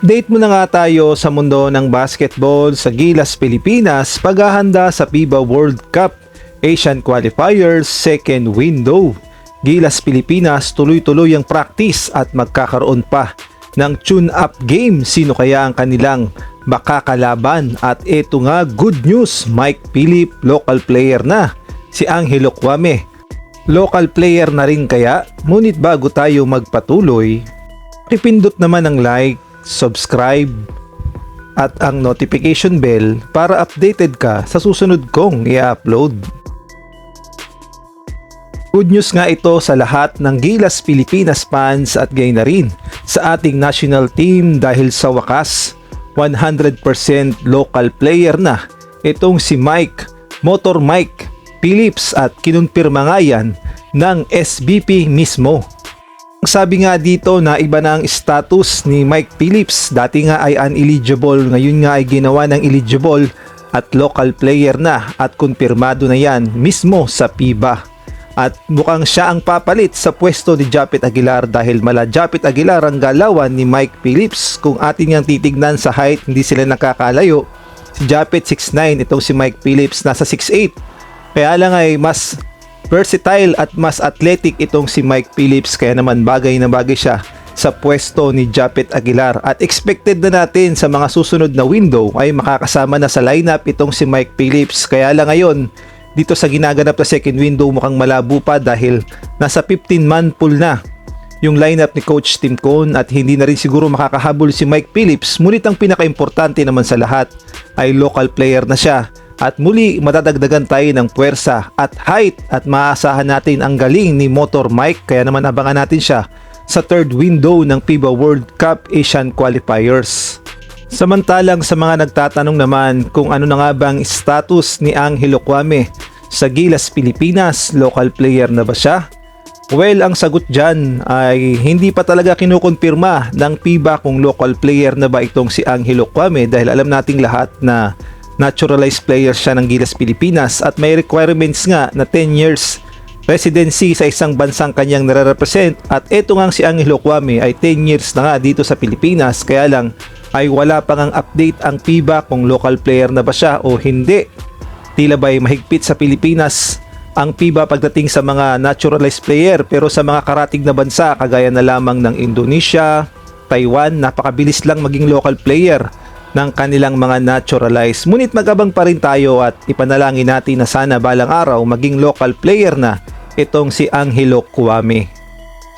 Update muna nga tayo sa mundo ng basketball sa Gilas, Pilipinas paghahanda sa FIBA World Cup Asian Qualifiers second window. Gilas, Pilipinas tuloy-tuloy ang practice at magkakaroon pa ng tune-up game. Sino kaya ang kanilang makakalaban? At eto nga, good news, Mike Philip local player na. Si Angelo Kwame local player na rin kaya? Ngunit bago tayo magpatuloy, ipindot naman ang like, subscribe at ang notification bell para updated ka sa susunod kong i-upload. Good news nga ito sa lahat ng Gilas Pilipinas fans at gayon na rin sa ating national team dahil sa wakas 100% local player na itong si Motor Mike Phillips at kinumpirma nga yan ng SBP mismo. Sabi nga dito na iba na ang status ni Mike Phillips. Dati nga ay uneligible, ngayon nga ay ginawa ng eligible at local player na at kumpirmado na yan mismo sa FIBA. At mukhang siya ang papalit sa pwesto ni Japet Aguilar dahil mala Japet Aguilar ang galawan ni Mike Phillips. Kung atin niyang titignan sa height, hindi sila nakakalayo. Si Japet 6'9", itong si Mike Phillips nasa 6'8". Kaya lang ay mas versatile at mas athletic itong si Mike Phillips, kaya naman bagay na bagay siya sa pwesto ni Japet Aguilar at expected na natin sa mga susunod na window ay makakasama na sa lineup itong si Mike Phillips. Kaya lang ngayon dito sa ginaganap na second window mukhang malabo pa dahil nasa 15-man pool na yung lineup ni Coach Tim Cone at hindi na rin siguro makakahabol si Mike Phillips. Ngunit ang pinaka-importante naman sa lahat ay local player na siya. At muli matadagdagan tayo ng puwersa at height at maasahan natin ang galing ni Motor Mike, kaya naman abangan natin siya sa third window ng FIBA World Cup Asian Qualifiers. Samantalang sa mga nagtatanong naman kung ano na nga bang status ni Angelo Kwame sa Gilas, Pilipinas, local player na ba siya? Well, ang sagot dyan ay hindi pa talaga kinukonfirma ng FIBA kung local player na ba itong si Angelo Kwame dahil alam nating lahat na naturalized player siya ng Gilas, Pilipinas at may requirements nga na 10 years residency sa isang bansang kanyang nare-represent at eto nga si Angelo Kwame ay 10 years na nga dito sa Pilipinas, kaya lang ay wala pang ang update ang FIBA kung local player na ba siya o hindi. Tila ba'y mahigpit sa Pilipinas ang FIBA pagdating sa mga naturalized player, pero sa mga karatig na bansa kagaya na lamang ng Indonesia, Taiwan, napakabilis lang maging local player ng kanilang mga naturalized. Ngunit mag-abang pa rin tayo at ipanalangin natin na sana balang araw maging local player na itong si Angelo Kwame.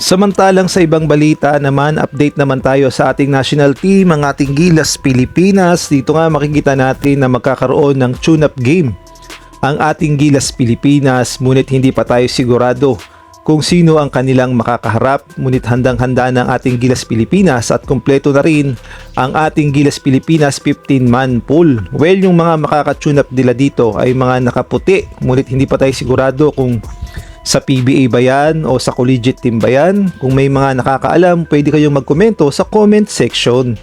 Samantalang sa ibang balita naman, update naman tayo sa ating national team, ang ating Gilas Pilipinas. Dito nga makikita natin na magkakaroon ng tune-up game ang ating Gilas Pilipinas, ngunit hindi pa tayo sigurado kung sino ang kanilang makakaharap. Ngunit handang-handa ng ating Gilas Pilipinas at kumpleto na rin ang ating Gilas Pilipinas 15-man pool. Well, yung mga makaka-tune up nila dito ay mga nakaputi, ngunit hindi pa tayo sigurado kung sa PBA ba yan o sa collegiate team ba yan. Kung may mga nakakaalam, pwede kayong magkomento sa comment section.